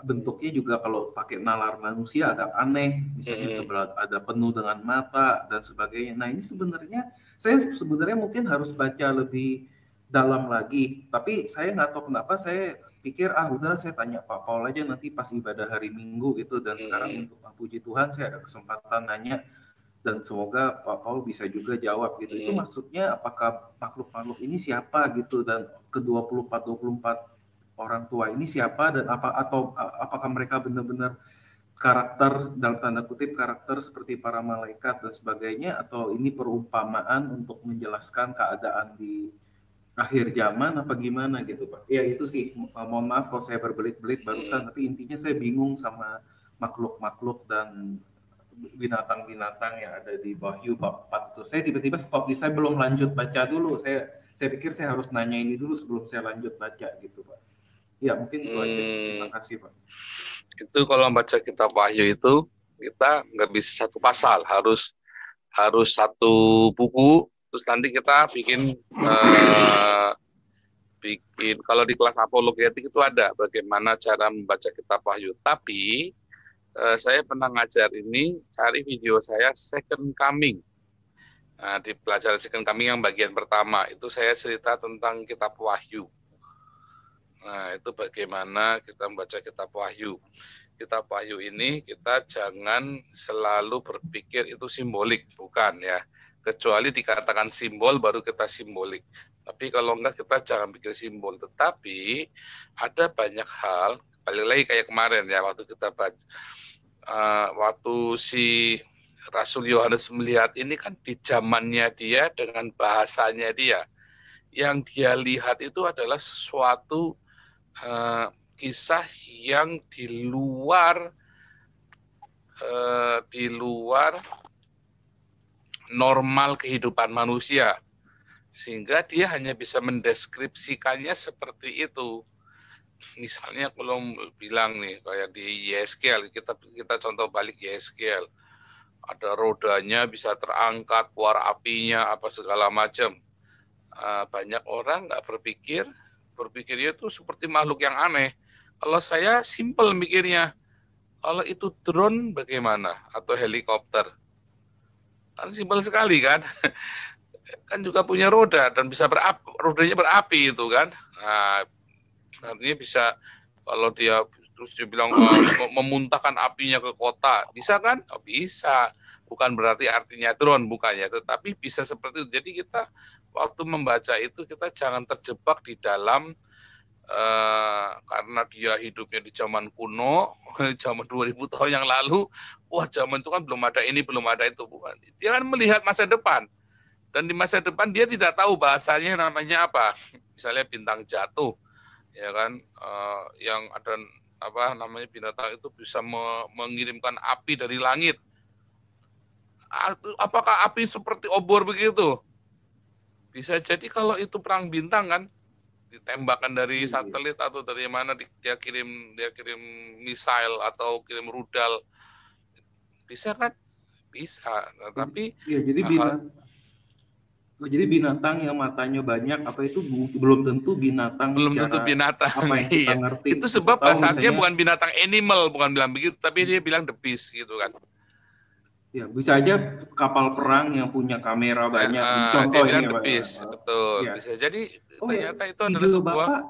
bentuknya juga kalau pakai nalar manusia agak aneh, misalnya ada penuh dengan mata dan sebagainya. Nah ini saya sebenarnya mungkin harus baca lebih dalam lagi, tapi saya nggak tahu kenapa saya pikir udah saya tanya Pak Paul aja nanti pas ibadah hari Minggu gitu, dan sekarang untuk puji Tuhan saya ada kesempatan nanya dan semoga Pak Paul bisa juga jawab gitu. Itu maksudnya apakah makhluk-makhluk ini siapa gitu, dan ke-24 orang tua ini siapa, dan apakah mereka benar-benar karakter dalam tanda kutip karakter seperti para malaikat dan sebagainya, atau ini perumpamaan untuk menjelaskan keadaan di akhir zaman apa gimana gitu Pak. Ya itu sih, mohon maaf kalau saya berbelit-belit barusan, tapi intinya saya bingung sama makhluk-makhluk dan binatang-binatang yang ada di Wahyu bab 4 itu. Saya tiba-tiba stop saya belum lanjut baca dulu. Saya pikir saya harus nanya ini dulu sebelum saya lanjut baca gitu Pak. Ya mungkin itu aja. Terima kasih Pak. Itu kalau baca kitab Wahyu itu kita nggak bisa satu pasal, harus satu buku. Terus nanti kita bikin kalau di kelas apologetik itu ada bagaimana cara membaca kitab Wahyu. Tapi saya pernah ngajar ini, cari video saya Second Coming. Nah, di pelajaran Second Coming yang bagian pertama itu saya cerita tentang kitab Wahyu. Nah, itu bagaimana kita membaca kitab Wahyu. Kitab Wahyu ini kita jangan selalu berpikir itu simbolik, bukan ya. Kecuali dikatakan simbol baru kita simbolik. Tapi kalau enggak kita jangan pikir simbol. Tetapi ada banyak hal, balik lagi kayak kemarin ya waktu kita baca, waktu si Rasul Yohanes melihat ini kan di zamannya dia dengan bahasanya dia. Yang dia lihat itu adalah suatu kisah yang di luar normal kehidupan manusia, sehingga dia hanya bisa mendeskripsikannya seperti itu. Misalnya kalau bilang nih kayak di Yeskel, kita contoh balik Yeskel, ada rodanya bisa terangkat, keluar apinya apa segala macam. Banyak orang nggak berpikirnya itu seperti makhluk yang aneh. Kalau saya simpel mikirnya, kalau itu drone bagaimana? Atau helikopter? Kan simpel sekali kan? Kan juga punya roda dan bisa rodanya berapi itu kan. Nah, artinya bisa, kalau dia terus dia bilang memuntahkan apinya ke kota, bisa kan? Oh, bisa. Bukan berarti artinya drone, bukannya, tetapi bisa seperti itu. Jadi kita waktu membaca itu kita jangan terjebak di dalam karena dia hidupnya di zaman kuno, zaman 2000 tahun yang lalu, wah zaman itu kan belum ada ini, belum ada itu. Bukan. Dia kan melihat masa depan. Dan di masa depan dia tidak tahu bahasanya namanya apa. Misalnya bintang jatuh, ya kan, yang ada apa namanya binatang itu bisa mengirimkan api dari langit. Apakah api seperti obor begitu? Bisa jadi kalau itu perang bintang kan, ditembakkan dari satelit atau dari mana, dia kirim misail atau kirim rudal, bisa kan? Bisa. Nah, tapi ya, jadi binatang yang matanya banyak apa itu belum tentu binatang apa yang kita iya. ngerti. Itu Kita sebab tahu bahasanya misalnya bukan binatang animal, bukan bilang begitu, tapi dia bilang the beast gitu kan. ya bisa aja kapal perang yang punya kamera banyak. Dia Contoh ini bilang ya the Pak. beast, betul. Ya. Bisa jadi Oh ya, ternyata itu adalah video sebuah Bapak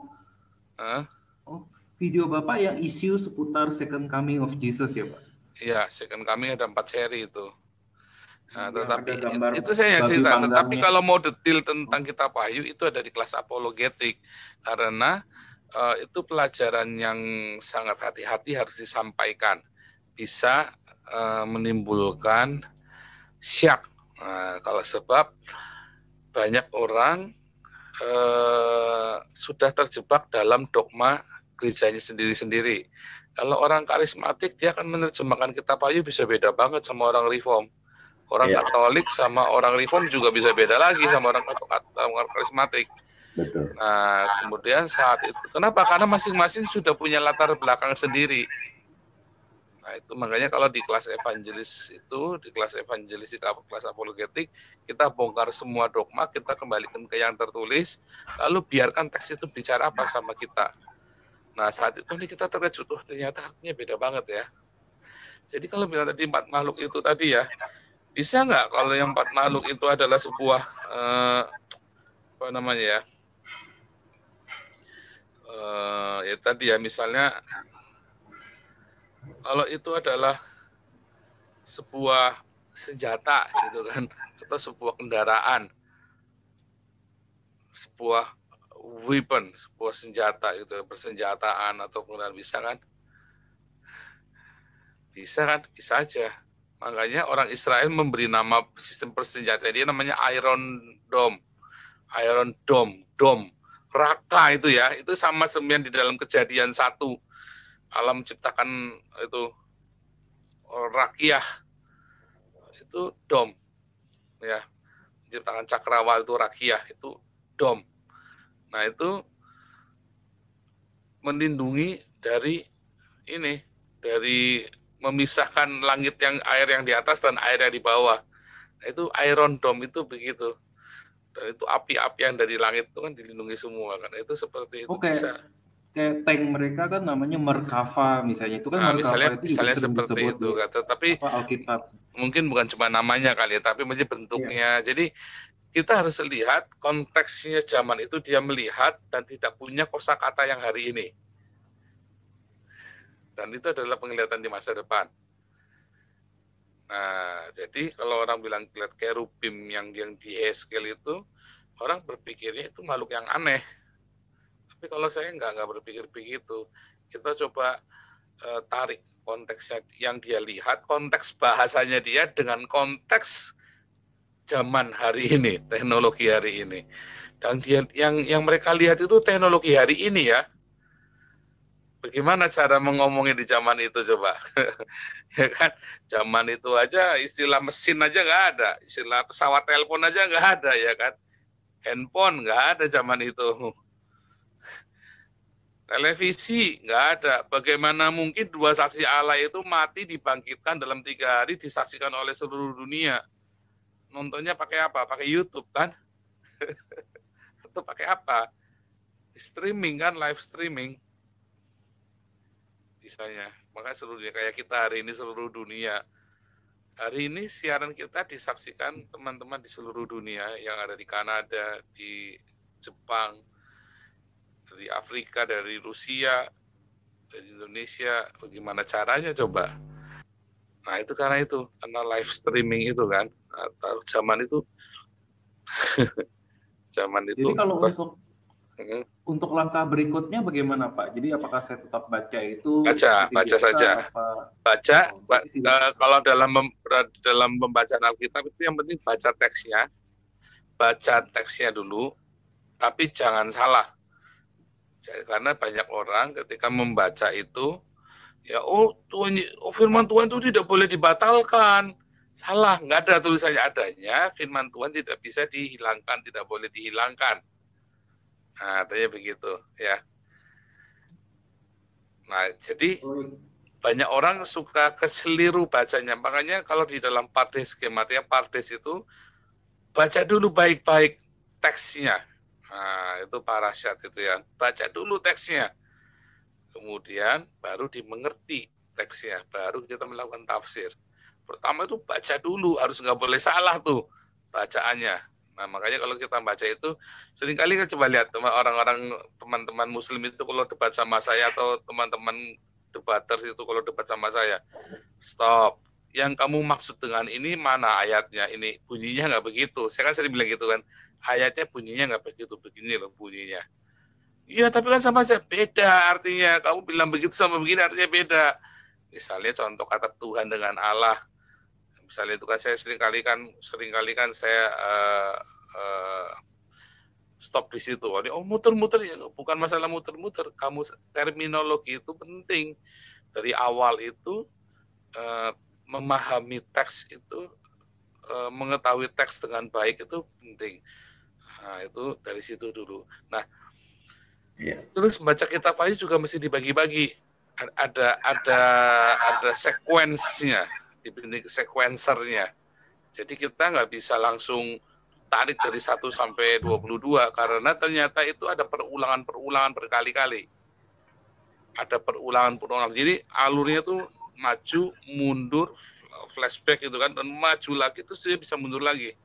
video Bapak yang isu seputar Second Coming of Jesus ya Pak? ya Second Coming ada 4 seri itu. Nah, Yang ada tetapi gambar itu saya babi cerita. Tetapi panggangnya. kalau mau detail tentang kitab Wahyu itu ada di kelas apologetik, karena itu pelajaran yang sangat hati-hati harus disampaikan, bisa menimbulkan syak. Nah, kalau sebab banyak orang sudah terjebak dalam dogma gerejanya sendiri-sendiri. Kalau orang karismatik dia akan menerjemahkan kitab Wahyu bisa beda banget sama orang reform. Orang Katolik sama orang Reform juga bisa beda lagi sama orang karismatik. Betul. Nah, kemudian saat itu, kenapa? Karena masing-masing sudah punya latar belakang sendiri. Nah, itu makanya kalau di kelas evangelis itu, di kelas apologetik, kita bongkar semua dogma, kita kembalikan ke yang tertulis, lalu biarkan teks itu bicara apa sama kita. Nah, saat itu nih kita terkejut, ternyata artinya beda banget ya. Jadi kalau bilang tadi 4 makhluk itu tadi ya, bisa nggak kalau yang 4 makhluk itu adalah sebuah apa namanya ya, ya tadi ya misalnya kalau itu adalah sebuah senjata gitu kan, atau sebuah kendaraan, sebuah weapon, sebuah senjata gitu, persenjataan atau kemudian bisa kan? Bisa kan? Bisa aja. Makanya orang Israel memberi nama sistem persenjataan dia namanya Iron Dome. Iron Dome, Dome. Raka itu ya, itu sama sebenarnya di dalam Kejadian 1. Allah menciptakan itu rakyah, itu Dome. Ya, menciptakan cakrawala itu rakyah, itu Dome. Nah, itu melindungi dari ini, dari memisahkan langit yang air yang di atas dan air yang di bawah. Nah, itu Iron Dome itu begitu. Dan itu api-api yang dari langit itu kan dilindungi semua kan. Itu seperti itu bisa. Kayak tank mereka kan namanya Merkava misalnya. Itu kan Nah, Merkava itu juga misalnya sering seperti disebut itu di kata. Tapi Alkitab. mungkin bukan cuma namanya kali ya, tapi masih Iya. bentuknya. Jadi kita harus lihat konteksnya zaman itu dia melihat dan tidak punya kosakata yang hari ini. Dan itu adalah penglihatan di masa depan. Nah, jadi kalau orang bilang lihat kerubim yang di Heskel itu, orang berpikirnya itu makhluk yang aneh. Tapi kalau saya nggak berpikir begitu. Kita coba tarik konteksnya yang dia lihat, konteks bahasanya dia dengan konteks zaman hari ini, teknologi hari ini. Dan dia yang mereka lihat itu teknologi hari ini ya. Bagaimana cara mengomongin di zaman itu coba? Ya kan, zaman itu aja istilah mesin aja nggak ada, istilah pesawat telepon aja nggak ada ya kan, handphone nggak ada zaman itu, televisi nggak ada. Bagaimana mungkin dua saksi Allah itu mati dibangkitkan dalam 3 hari disaksikan oleh seluruh dunia? Nontonnya pakai apa? Pakai YouTube kan? Atau pakai apa? Streaming kan, live streaming. Misalnya, makanya seluruh dunia, kayak kita hari ini seluruh dunia. Hari ini siaran kita disaksikan teman-teman di seluruh dunia yang ada di Kanada, di Jepang, dari Afrika, dari Rusia, dari Indonesia. Bagaimana caranya coba? Nah itu karena live streaming itu kan. Atau zaman itu, Jadi kalau apa? untuk langkah berikutnya bagaimana Pak? Jadi apakah saya tetap baca itu Baca seperti biasa saja. apa? Baca, kalau dalam pembacaan Alkitab itu yang penting baca teksnya dulu, tapi jangan salah. Karena banyak orang ketika membaca itu, ya firman Tuhan itu tidak boleh dibatalkan. Salah, nggak ada tulisannya, adanya firman Tuhan tidak bisa dihilangkan, tidak boleh dihilangkan. Nah, artinya begitu ya. Nah, jadi banyak orang suka keliru bacanya. Makanya kalau di dalam Pardes skematiknya, Pardes itu baca dulu baik-baik teksnya. Nah, itu parasyat itu ya. Baca dulu teksnya. Kemudian baru dimengerti teksnya. Baru kita melakukan tafsir. Pertama itu baca dulu, harus nggak boleh salah tuh bacaannya. Nah, makanya kalau kita baca itu, seringkali kan coba lihat orang-orang, teman-teman muslim itu kalau debat sama saya, atau teman-teman debaters itu kalau debat sama saya, stop. Yang kamu maksud dengan ini mana ayatnya? Ini bunyinya nggak begitu. Saya kan sering bilang gitu kan, ayatnya bunyinya nggak begitu, begini loh bunyinya. Iya, tapi kan sama aja, beda artinya. Kamu bilang begitu sama begini artinya beda. Misalnya contoh kata Tuhan dengan Allah. Misalnya itu kan saya seringkali kan saya stop di situ. Oh, muter-muter ya, bukan masalah muter-muter. Kamu terminologi itu penting. Dari awal itu memahami teks itu, mengetahui teks dengan baik itu penting. Nah, itu dari situ dulu. Nah, terus membaca kitab aja juga mesti dibagi-bagi. Ada sekuensnya, dibikin sequencernya. Jadi kita nggak bisa langsung tarik dari 1 sampai 22 karena ternyata itu ada perulangan berkali-kali. ada perulangan. Jadi alurnya tuh maju, mundur, flashback gitu kan, dan maju lagi terus dia bisa mundur lagi.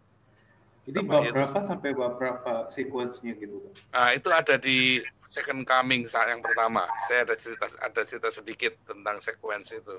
Jadi bab berapa sampai bab berapa sequence-nya gitu? Nah, itu ada di Second Coming saat yang pertama. Saya ada cerita sedikit tentang sequence itu.